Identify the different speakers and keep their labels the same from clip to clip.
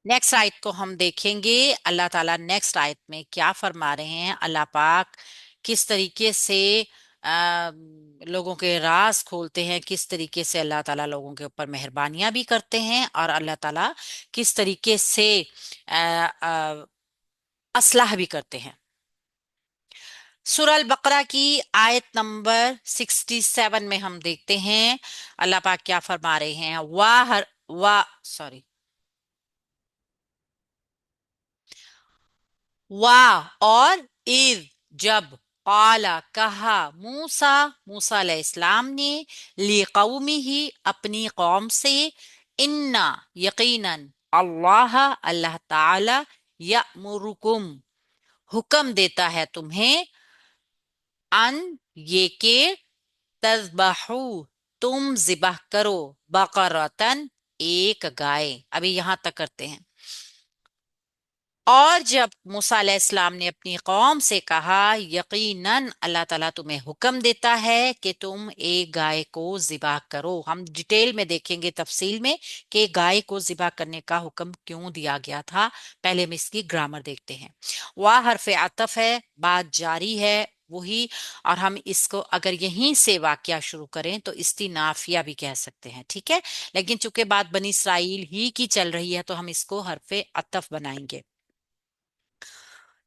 Speaker 1: Next आयत को हम देखेंगे। अल्लाह ताला नेक्स्ट आयत में क्या फरमा रहे हैं। अल्लाह पाक किस तरीके से आ, लोगों के राज खोलते हैं, किस तरीके से अल्लाह ताला लोगों के ऊपर मेहरबानियां भी करते हैं, और अल्लाह ताला किस तरीके से आ, आ, असलाह भी करते हैं। सूरह अल बकरा की आयत नंबर 67 में हम देखते हैं अल्लाह पाक क्या फरमा रहे हैं। वाह सॉरी, वाह और इज जब, काला कहा, मूसा मूसा अलैहिस्सलाम ने, ली कौमी ही अपनी कौम से, इन्ना यकीनन, अल्लाह अल्लाह ताला, यअमुरुकुम हुक्म देता है तुम्हें, अन ये के, तज़बहू तुम जिबह करो, बकरतन एक गाय। अभी यहां तक करते हैं। और जब मूसा अलैहिस्सलाम ने अपनी कौम से कहा, यकीनन अल्लाह ताला तुम्हें हुक्म देता है कि तुम एक गाय को जिबा करो। हम डिटेल में देखेंगे, तफसील में, कि गाय को जिबा करने का हुक्म क्यों दिया गया था। पहले हम इसकी ग्रामर देखते हैं। वाह हरफ अतफ है, बात जारी है वही, और हम इसको अगर यहीं से वाकया शुरू करें तो इस्तीनाफिया भी कह सकते हैं, ठीक है। लेकिन चूंकि बात बनी इसराइल ही की चल रही है तो हम इसको हरफ अतफ बनाएंगे।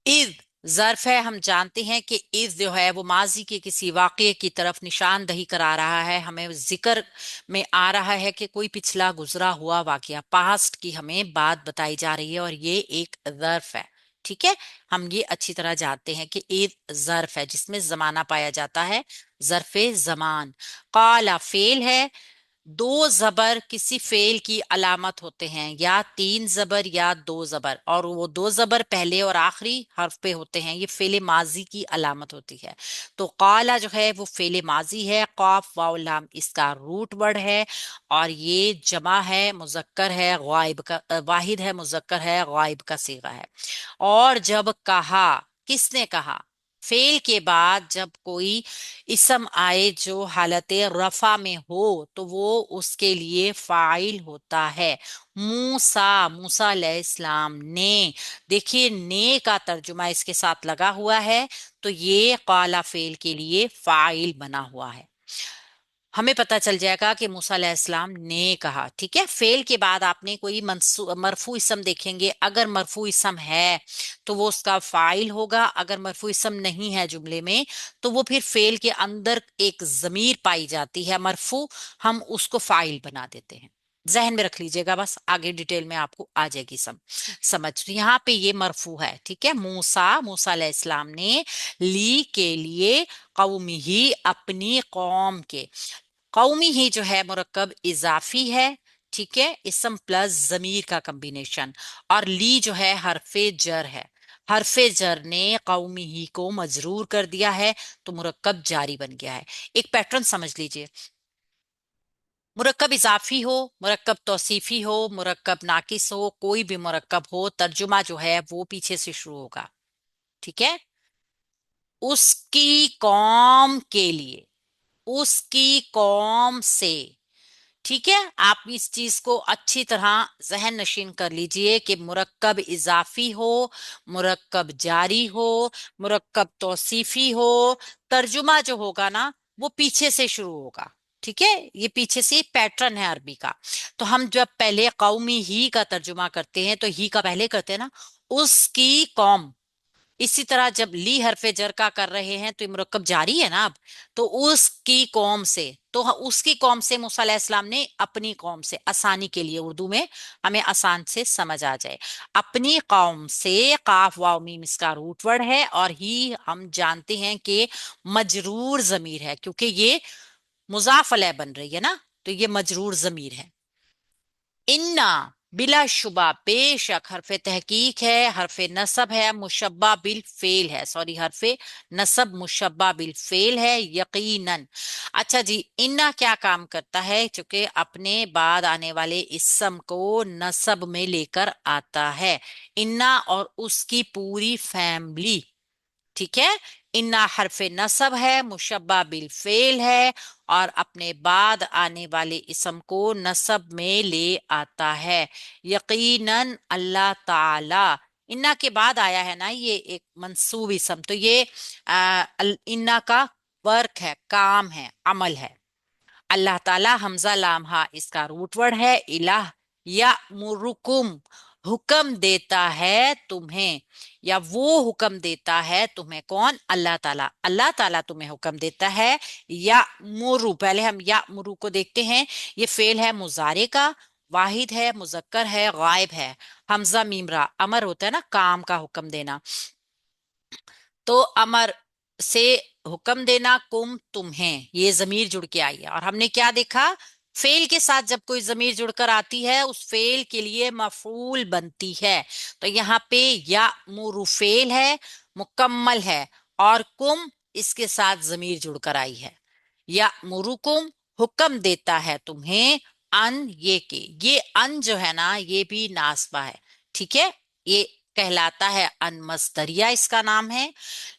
Speaker 1: इज जर्फ है। हम जानते हैं कि इज जो है वो माजी के किसी वाकये की तरफ निशानदही करा रहा है। हमें जिक्र में आ रहा है कि कोई पिछला गुजरा हुआ वाकया, पास्ट की हमें बात बताई जा रही है, और ये एक जर्फ है, ठीक है। हम ये अच्छी तरह जानते हैं कि इज जर्फ है जिसमें जमाना पाया जाता है, जर्फे जमान। काला फेल है। दो जबर किसी फेल की अलामत होते हैं, या तीन जबर या दो जबर, और वो दो जबर पहले और आखिरी हर्फ पे होते हैं, ये फेले माजी की अलामत होती है। तो काला जो है वो फेले माजी है, कौफ वाव लाम इसका रूट वर्ड है, और ये जमा है, मुजक्कर है, गायब का वाहिद है, मुजक्कर है, गायब का सीगा है। और जब कहा, किसने कहा, फेल के बाद जब कोई इसम आए जो हालत रफा में हो तो वो उसके लिए फाइल होता है। मूसा मूसा अलैहिस्सलाम ने, देखिए ने का तर्जुमा इसके साथ लगा हुआ है, तो ये काला फेल के लिए फाइल बना हुआ है। हमें पता चल जाएगा कि मूसा अलैहिस्सलाम ने कहा, ठीक है। फेल के बाद आपने कोई मरफू इसम देखेंगे, अगर मरफू इसम है तो वो उसका फाइल होगा, अगर मरफू इसम नहीं है जुमले में तो वो फिर फेल के अंदर एक जमीर पाई जाती है मरफू, हम उसको फाइल बना देते हैं। जहन में रख लीजिएगा, बस आगे डिटेल में आपको आ जाएगी समझ। तो यहाँ पे ये मरफू है, ठीक है। मूसा मूसा अलैहिस्सलाम ने, ली के लिए, कौमी ही अपनी कौम के। कौमी ही जो है मुरक्कब इजाफी है, ठीक है, इसम प्लस जमीर का कॉम्बिनेशन। और ली जो है हरफे जर है, हरफे जर ने कौमी ही को मजरूर कर दिया है, तो मुरक्कब जारी बन गया है। एक पैटर्न समझ लीजिए, मुरक्कब इजाफी हो, मुरक्कब तौसीफी हो, मुरक्कब नाकिस हो, कोई भी मुरक्कब हो, तर्जुमा जो है वो पीछे से शुरू होगा, ठीक है। उसकी कौम के लिए, उसकी कौम से, ठीक है। आप इस चीज को अच्छी तरह जहन नशीन कर लीजिए कि मुरक्कब इजाफी हो, मुरक्कब जारी हो, मुरक्कब तौसीफी हो, तर्जुमा जो होगा ना वो पीछे से शुरू होगा, ठीक है। ये पीछे से पैटर्न है अरबी का। तो हम जब पहले कौमी ही का तर्जुमा करते हैं तो ही का पहले करते हैं ना, उसकी कौम। इसी तरह जब ली हरफे जर का कर रहे हैं तो ये मुरक्कब जारी है ना अब, तो उसकी कौम से, तो उसकी कौम से मूसा अलैहिस्सलाम ने अपनी कौम से, आसानी के लिए उर्दू में हमें आसान से समझ आ जाए, अपनी कौम से, काफ वाव मीम इसका रूट वर्ड है, और ही हम जानते हैं कि मजरूर जमीर है क्योंकि ये मुजाफ अलैह बन रही है ना, तो ये मजरूर जमीर है। इन्ना बिलाशुबा बेशक, हरफे तहकीक है, हरफे नसब है, मुशब्बा बिल फेल है, सॉरी हरफे नसब मुशब्बा बिल फेल है, यकीनन। अच्छा जी, इन्ना क्या काम करता है, चूंकि अपने बाद आने वाले इसम को नसब में लेकर आता है। इन्ना और उसकी पूरी फैमिली, ठीक है, इन्ना हरफ नसब है, मुशब्बा बिल फेल है, और अपने बाद आने वाले इसम को नसब में ले आता है। यकीनन अल्लाह ताला, इन्ना के बाद आया है ना ये एक मंसूब इसम, तो ये इन्ना का वर्क है, काम है, अमल है। अल्लाह ताला, हमजा लाम हा इसका रूट वर्ड है। इलाह या मुरुकुम, हुक्म देता है तुम्हें, या वो हुक्म देता है तुम्हें। कौन? अल्लाह ताला। अल्लाह ताला तुम्हें हुक्म देता है। या मुरु, पहले हम या मुरु को देखते हैं। ये फेल है मुजारे का, वाहिद है, मुजक्कर है, गायब है। हमजा मीमरा, अमर होता है ना, काम का हुक्म देना। तो अमर से हुक्म देना, कुम तुम्हें, ये जमीर जुड़ के आई है। और हमने क्या देखा? फेल के साथ जब कोई जमीर जुड़कर आती है, उस फेल के लिए मफूल बनती है। तो यहाँ पे या मुरु फेल है, मुकम्मल है, और कुम इसके साथ जमीर जुड़कर आई है। या मुरुकुम, हुक्म देता है तुम्हें, अन, ये अन जो है ना, ये भी नासबा है। ठीक है, ये कहलाता है अन मस्दरिया, इसका नाम है।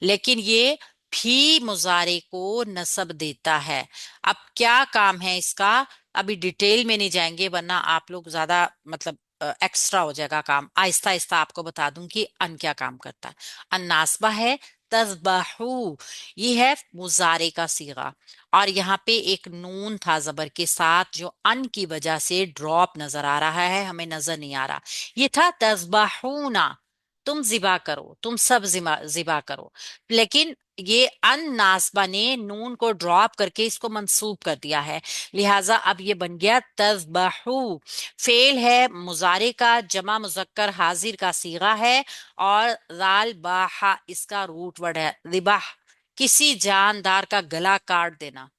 Speaker 1: लेकिन ये भी मुजारे को नसब देता है। अब क्या काम है इसका? अभी डिटेल में नहीं जाएंगे, वरना आप लोग ज्यादा मतलब एक्स्ट्रा हो जाएगा काम। आहिस्ता आहिस्ता आपको बता दूं कि अन क्या काम करता है। अन नासबा है, तज़बहू, ये है मुजारे का सीगा। और यहाँ पे एक नून था जबर के साथ, जो अन की वजह से ड्रॉप नजर आ रहा है, हमें नजर नहीं आ रहा। ये था तज़बहूना, तुम जिबा करो, तुम सब जिबा करो। लेकिन ये अन नासबा ने नून को ड्रॉप करके इसको मंसूब कर दिया है, लिहाजा अब ये बन गया तज़बहू। फेल है मुजारे का, जमा मुजक्कर हाजिर का सीगा है, और जाल बाहा इसका रूट वर्ड है। रिबाह, किसी जानदार का गला काट देना।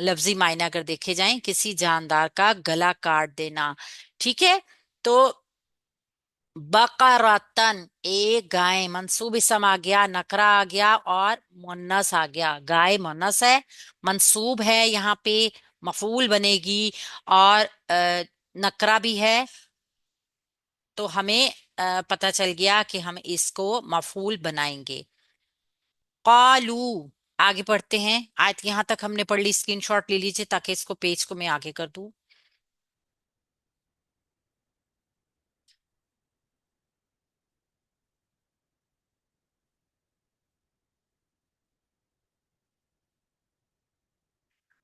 Speaker 1: लफ्जी मायने अगर देखे जाएं, किसी जानदार का गला काट देना। ठीक है, तो बकरतन, एक गाय, मंसूब इसम आ गया, नकरा आ गया, और मुन्नस आ गया। गाय मुन्नस है, मंसूब है, यहाँ पे मफूल बनेगी, और नकरा भी है। तो हमें पता चल गया कि हम इसको मफूल बनाएंगे। कालू, आगे पढ़ते हैं। आयत यहां तक हमने पढ़ ली, स्क्रीनशॉट ले लीजिए ताकि इसको पेज को मैं आगे कर दूं।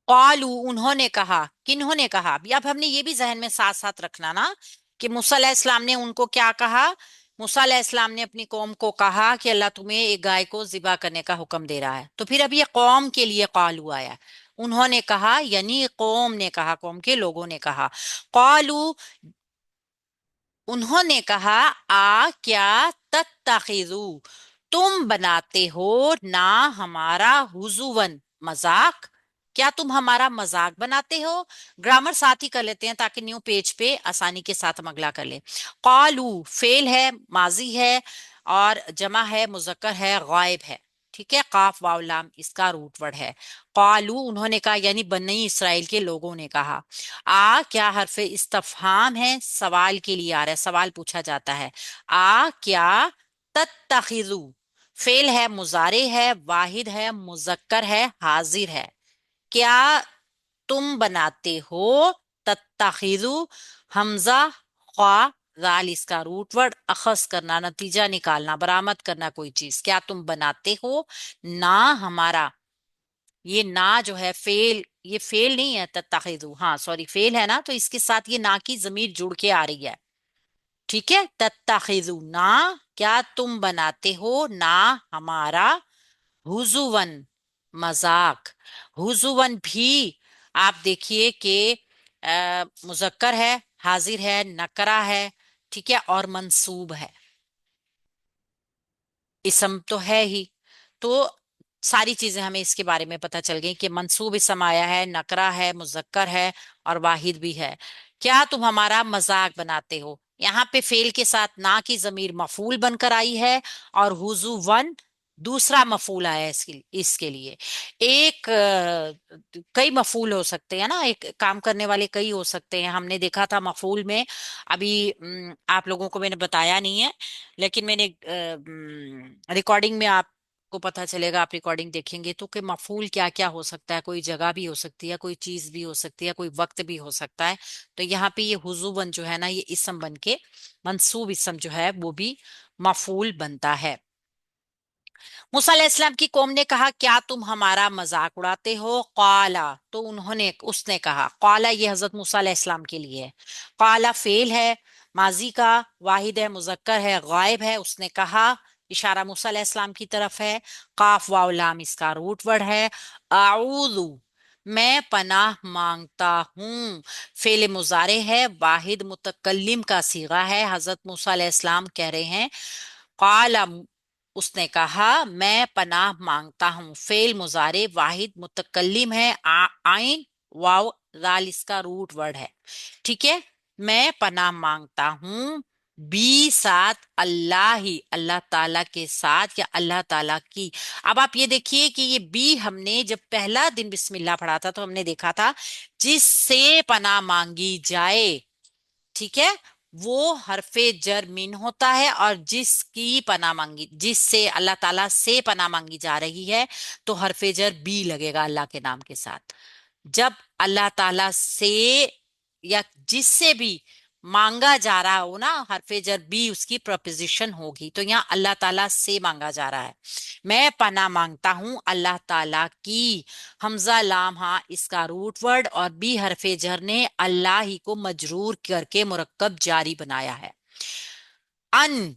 Speaker 1: कालू, उन्होंने कहा, किन्होंने कहा? अभी अब हमने ये भी जहन में साथ साथ रखना ना, कि मूसा अलैहिस्सलाम ने उनको क्या कहा। मूसा अलैहिस्सलाम ने अपनी कौम को कहा कि अल्लाह तुम्हें एक गाय को जिबा करने का हुक्म दे रहा है। तो फिर अब ये कौम के लिए कालू आया। उन्होंने कहा यानी कौम ने कहा, कौम के लोगों ने कहा। कालू, उन्होंने कहा, आ क्या, तत्तखिजू, तुम बनाते हो, ना हमारा, हुजुवन, मजाक, क्या तुम हमारा मजाक बनाते हो? ग्रामर साथ ही कर लेते हैं ताकि न्यू पेज पे आसानी के साथ हम अगला कर ले। कालू फेल है, माजी है, और जमा है, मुजक्कर है, गायब है। ठीक है, काफ वाव लाम इसका रूट वर्ड है। कालू, उन्होंने कहा, यानी बनी इसराइल के लोगों ने कहा। आ क्या हरफ इस्तफहाम है, सवाल के लिए आ रहा है, सवाल पूछा जाता है। आ क्या, तत्तखिजू, फेल है, मुजारे है, वाहिद है, मुजक्कर है, हाजिर है। क्या तुम बनाते हो, तत्तखिजू, हमजा, ख्वा, जाल इसका रूट वर्ड, अखज करना, नतीजा निकालना, बरामद करना कोई चीज। क्या तुम बनाते हो, ना हमारा, ये ना जो है फेल, ये फेल नहीं है, तत्ताखिजू, हाँ सॉरी फेल है ना, तो इसके साथ ये ना की जमीर जुड़ के आ रही है। ठीक है, तत्ताखिजू ना, क्या तुम बनाते हो, ना हमारा, हुजुवन, मजाक। हुजुवन भी आप देखिए कि मुजक्कर है, हाजिर है, नकरा है, ठीक है, और मंसूब है। इसम तो है ही। तो सारी चीजें हमें इसके बारे में पता चल गई कि मंसूब इसम आया है, नकरा है, मुजक्कर है, और वाहिद भी है। क्या तुम हमारा मजाक बनाते हो? यहाँ पे फेल के साथ ना की जमीर मफूल बनकर आई है, और हुजू वन दूसरा मफूल आया है इसके लिए। एक कई मफूल हो सकते हैं ना, एक काम करने वाले कई हो सकते हैं, हमने देखा था मफूल में। अभी आप लोगों को मैंने बताया नहीं है, लेकिन मैंने रिकॉर्डिंग में आप کو पता चलेगा, आप रिकॉर्डिंग देखेंगे तो, कि मफूल क्या क्या हो सकता है। कोई जगह भी हो सकती है, कोई चीज भी हो सकती है, कोई वक्त भी हो सकता है। तो यहाँ पे ये हुजूबन जो है ना, ये इसम बन के मंसूब इसम जो है वो भी मफूल बनता है। मूसा अलैहिस्सलाम की कौम ने कहा, क्या तुम हमारा मजाक उड़ाते हो? काला, तो उन्होंने उसने कहा, काला ये हजरत मूसा अलैहिस्सलाम के लिए है। काला फेल है, माजी का, वाहिद है, मुजक्कर है, गायब है। उसने कहा, इशारा मूसा अलैहिस्सलाम की तरफ है। काफ वाव लाम इसका रूट वर्ड है। आऊदु, मैं पनाह मांगता हूँ, फेल मुजारे है, वाहिद मुतकल्लिम का सीगा है। हजरत मूसा अलैहिस्सलाम कह रहे हैं, काला, उसने कहा, मैं पनाह मांगता हूं। फेल मुजारे, वाहिद मुतकल्लिम है, आइन वाव जाल इसका रूट वर्ड है। ठीक है, मैं पनाह मांगता हूं बी साथ, अल्लाह ही, अल्लाह ताला के साथ, या अल्लाह ताला की। अब आप ये देखिए कि ये बी हमने जब पहला दिन बिस्मिल्लाह पढ़ा था तो हमने देखा था जिससे पनाह मांगी जाए। ठीक है, वो हरफे जर मिन होता है, और जिसकी पनाह मांगी, जिससे अल्लाह ताला से पनाह मांगी जा रही है, तो हरफे जर बी लगेगा अल्लाह के नाम के साथ। जब अल्लाह ताला से या जिससे भी मांगा जा रहा हो ना, हरफे जर बी उसकी प्रपोजिशन होगी। तो यहाँ अल्लाह ताला से मांगा जा रहा है। मैं पनाह मांगता हूं अल्लाह ताला की, हमजा लाम हा इसका रूट वर्ड, और बी हरफे जर ने अल्लाह ही को मजरूर करके मुरक्कब जारी बनाया है। अन,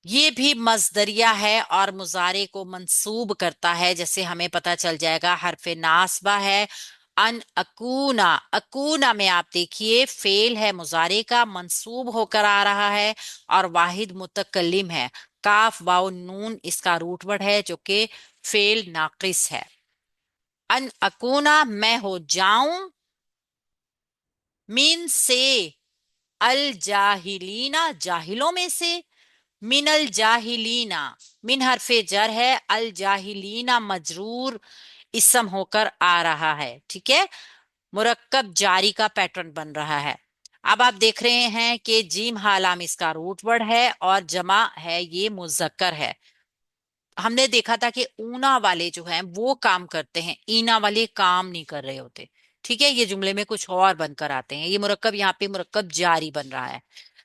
Speaker 1: ये भी मजदरिया है और मुजारे को मंसूब करता है, जैसे हमें पता चल जाएगा, हरफे नासबा है। अन अकूना, अकूना में आप देखिए फेल है मुजारे का, मंसूब होकर आ रहा है, और वाहिद मुतकल्लिम है। काफ वाव नून इसका रूट वर्ड है, जो कि फेल नाकिस है। अन अकूना, मैं हो जाऊं, मिन से, अल जाहिलीना, जाहिलों में से। मिनल जाहिलीना, मिन हरफे जर है, अल जाहिलीना मजरूर इसम होकर आ रहा है। ठीक है, मुरक्कब जारी का पैटर्न बन रहा है। अब आप देख रहे हैं कि जीम हालाम इसका रूट वर्ड है, और जमा है, ये मुजक्कर है। हमने देखा था कि ऊना वाले जो हैं वो काम करते हैं, ईना वाले काम नहीं कर रहे होते। ठीक है, ये जुमले में कुछ और बनकर आते हैं। ये मुरक्कब, यहाँ पे मुरक्कब जारी बन रहा है।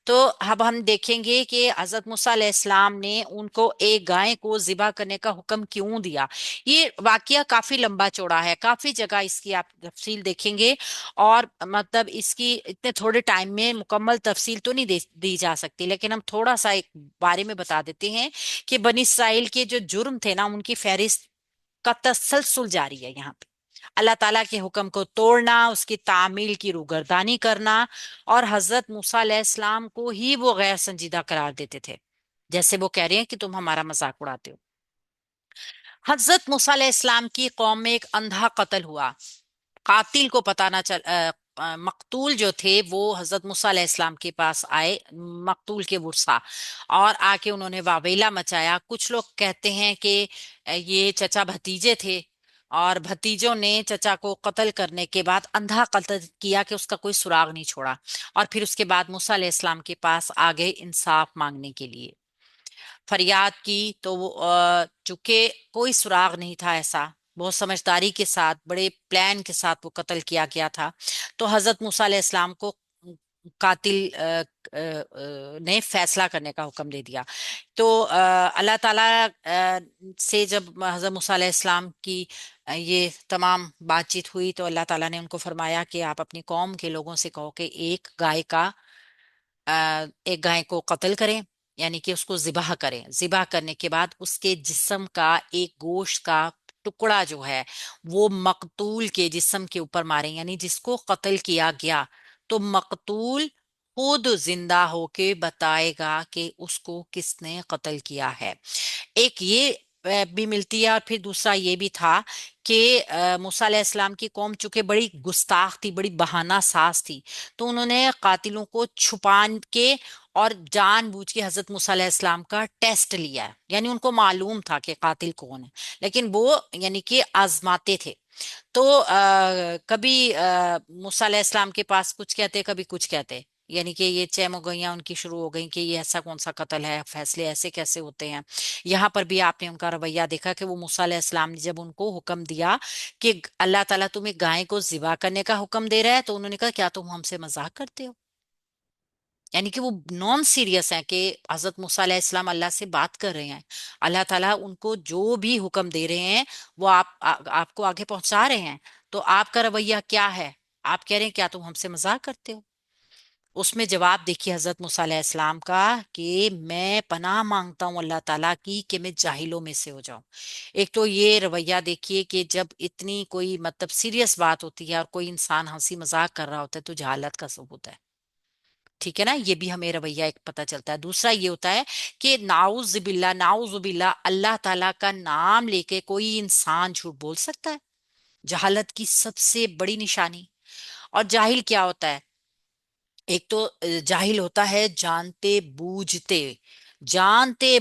Speaker 1: तो अब हम देखेंगे कि हजरत मूसा अलैहिस्सलाम ने उनको एक गाय को जिबा करने का हुक्म क्यों दिया। ये वाकया काफी लंबा चौड़ा है, काफी जगह इसकी आप तफसील देखेंगे, और मतलब इसकी इतने थोड़े टाइम में मुकम्मल तफसील तो नहीं दी जा सकती, लेकिन हम थोड़ा सा एक बारे में बता देते हैं कि बनी इसराइल के जो जुर्म थे ना, उनकी फहरिस्त का तसलसल जारी है यहाँ पे। अल्लाह ताला के हुक्म को तोड़ना, उसकी तामील की रूगर्दानी करना, और हजरत मूसा अलैहिस्सलाम को ही वो गैर संजीदा करार देते थे, जैसे वो कह रहे हैं कि तुम हमारा मजाक उड़ाते हो। हजरत मूसा अलैहिस्सलाम की कौम में एक अंधा कत्ल हुआ। कातिल को पता ना चल मकतूल जो थे वो हजरत मूसा अलैहिस्सलाम के पास आए, मकतूल के वर्सा, और आके उन्होंने वावेला मचाया। कुछ लोग कहते हैं कि ये चचा भतीजे थे, और भतीजों ने चचा को कत्ल करने के बाद अंधा कत्ल किया कि उसका कोई सुराग नहीं छोड़ा। और फिर उसके बाद मूसा अलैहिस्सलाम के पास आ गए इंसाफ मांगने के लिए, फरियाद की। तो वो चूंकि कोई सुराग नहीं था ऐसा, बहुत समझदारी के साथ, बड़े प्लान के साथ वो कत्ल किया गया था। तो हजरत मूसा अलैहिस्सलाम को कातिल ने फैसला करने का हुक्म दे दिया। तो अल्लाह ताला से जब हजरत मूसा अलैहिस्सलाम की ये तमाम बातचीत हुई, तो अल्लाह ताला ने उनको फरमाया कि आप अपनी कौम के लोगों से कहो कि एक गाय को कत्ल करें, यानी कि उसको जिबाह करें। जिबाह करने के बाद उसके जिस्म का एक गोश्त का टुकड़ा जो है वो मकतूल के जिस्म के ऊपर मारें, यानी जिसको कत्ल किया गया। तो मकतूल खुद जिंदा होके बताएगा कि उसको किसने कत्ल किया है। एक ये भी मिलती है, और फिर दूसरा ये भी था कि मूसा अलैहिस्सलाम की कौम चूंकि बड़ी गुस्ताख थी, बड़ी बहाना साज थी, तो उन्होंने कातिलों को छुपान के और जानबूझ के हजरत मूसा अलैहिस्सलाम का टेस्ट लिया है। यानी उनको मालूम था कि कातिल कौन है, लेकिन वो यानी कि आजमाते थे। तो कभी मूसा अलैहिस्सलाम के पास कुछ कहते, कभी कुछ कहते। यानी कि ये चैमोगइयाँ उनकी शुरू हो गई कि ये ऐसा कौन सा कत्ल है, फैसले ऐसे कैसे होते हैं। यहाँ पर भी आपने उनका रवैया देखा कि वो मूसा अलैहिस्सलाम ने जब उनको हुक्म दिया कि अल्लाह ताला तुम्हें गाय को ज़िबा करने का हुक्म दे रहा है, तो उन्होंने कहा क्या तुम हमसे मजाक करते हो। यानी कि वो नॉन सीरियस है कि हजरत मूसा अलैहिस्सलाम अल्लाह से बात कर रहे हैं, अल्लाह ताला उनको जो भी हुक्म दे रहे हैं वो आपको आगे पहुंचा रहे हैं। तो आपका रवैया क्या है? आप कह रहे हैं क्या तुम हमसे मजाक करते हो। उसमें जवाब देखिए हजरत मूसा अलैहिस्सलाम का कि मैं पनाह मांगता हूं अल्लाह ताला की कि मैं जाहिलों में से हो जाऊं। एक तो ये रवैया देखिए कि जब इतनी कोई मतलब सीरियस बात होती है और कोई इंसान हंसी मजाक कर रहा होता है तो जहालत का सबूत है। ठीक है ना, ये भी हमें रवैया एक पता चलता है। दूसरा ये होता है कि नाउज बिल्ला अल्लाह ताला का नाम लेके कोई इंसान झूठ बोल सकता है। जहालत की सबसे बड़ी निशानी। और जाहिल क्या होता है? एक तो जाहिल होता है जानते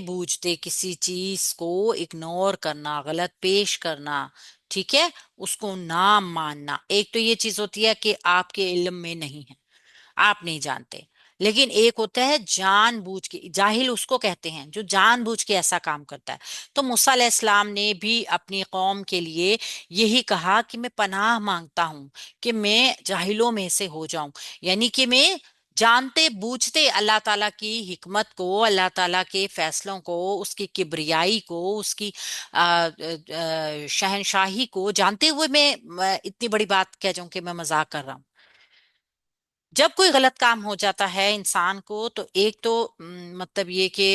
Speaker 1: बूझते किसी चीज को इग्नोर करना, गलत पेश करना। ठीक है, उसको ना मानना। एक तो ये चीज होती है कि आपके इल्म में नहीं है, आप नहीं जानते। लेकिन एक होता है जानबूझ के, जाहिल उसको कहते हैं जो जानबूझ के ऐसा काम करता है। तो मूसा अलैहिस्सलाम ने भी अपनी कौम के लिए यही कहा कि मैं पनाह मांगता हूं कि मैं जाहिलों में से हो जाऊं। यानी कि मैं जानते बूझते अल्लाह ताला की हिकमत को, अल्लाह ताला के फैसलों को, उसकी किब्रियाई को, उसकी शहनशाही को जानते हुए मैं इतनी बड़ी बात कह जाऊं कि मैं मजाक कर रहा हूं। जब कोई गलत काम हो जाता है इंसान को, तो एक तो मतलब ये कि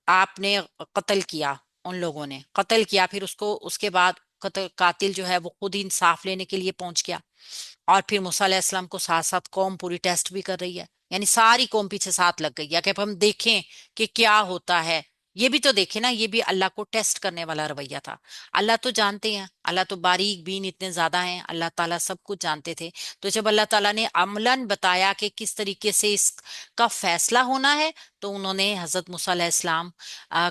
Speaker 1: आपने कत्ल किया, उन लोगों ने कत्ल किया, फिर उसको उसके बाद कत्ल कातिल जो है वो खुद ही इंसाफ लेने के लिए पहुंच गया। और फिर मूसा अलैहिस्सलाम को साथ साथ कौम पूरी टेस्ट भी कर रही है, यानी सारी कौम पीछे साथ लग गई है कि अब हम देखें कि क्या होता है। ये भी तो देखे ना, ये भी अल्लाह को टेस्ट करने वाला रवैया था। अल्लाह तो जानते हैं, अल्लाह तो बारीक बीन इतने ज्यादा हैं, अल्लाह ताला सब कुछ जानते थे। तो जब अल्लाह ताला ने अमलन बताया कि किस तरीके से इसका फैसला होना है, तो उन्होंने हजरत मूसा अलैहिस्सलाम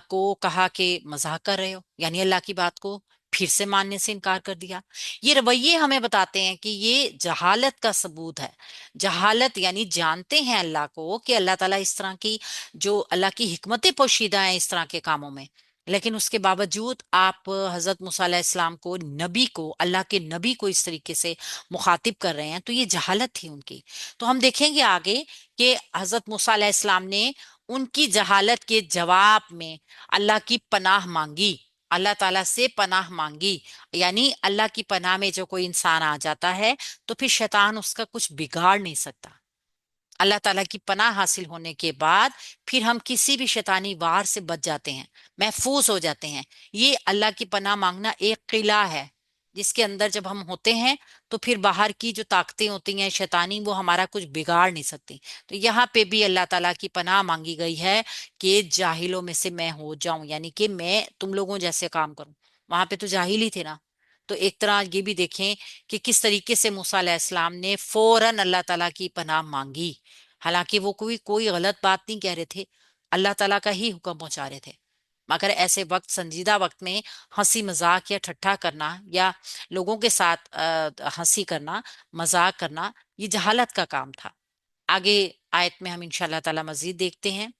Speaker 1: को कहा कि मजाक कर रहे हो, यानी अल्लाह की बात को फिर से मानने से इनकार कर दिया। ये रवैये हमें बताते हैं कि ये जहालत का सबूत है। जहालत यानी जानते हैं अल्लाह को कि अल्लाह ताला इस तरह की, जो अल्लाह की हिकमतें पोशीदा हैं इस तरह के कामों में, लेकिन उसके बावजूद आप हजरत मूसा अलैहिस्सलाम को, नबी को, अल्लाह के नबी को इस तरीके से मुखातिब कर रहे हैं, तो ये जहालत थी उनकी। तो हम देखेंगे आगे कि हजरत मूसा अलैहिस्सलाम ने उनकी जहालत के जवाब में अल्लाह की पनाह मांगी, अल्लाह ताला से पनाह मांगी। यानी अल्लाह की पनाह में जो कोई इंसान आ जाता है तो फिर शैतान उसका कुछ बिगाड़ नहीं सकता। अल्लाह ताला की पनाह हासिल होने के बाद फिर हम किसी भी शैतानी वार से बच जाते हैं, महफूज हो जाते हैं। ये अल्लाह की पनाह मांगना एक किला है, जिसके अंदर जब हम होते हैं तो फिर बाहर की जो ताकतें होती हैं शैतानी, वो हमारा कुछ बिगाड़ नहीं सकती। तो यहाँ पे भी अल्लाह ताला की पनाह मांगी गई है कि जाहिलों में से मैं हो जाऊं, यानी कि मैं तुम लोगों जैसे काम करूं। वहां पे तो जाहिल ही थे ना। तो एक तरह ये भी देखें कि किस तरीके से मूसा अलैहिस्सलाम ने फौरन अल्लाह ताला की पनाह मांगी। हालांकि वो कोई कोई गलत बात नहीं कह रहे थे, अल्लाह ताला का ही हुक्म पहुंचा रहे थे। मगर ऐसे वक्त, संजीदा वक्त में हंसी मजाक या ठट्ठा करना या लोगों के साथ हंसी करना, मजाक करना, ये जहालत का काम था। आगे आयत में हम इंशाल्लाह ताला मजीद देखते हैं।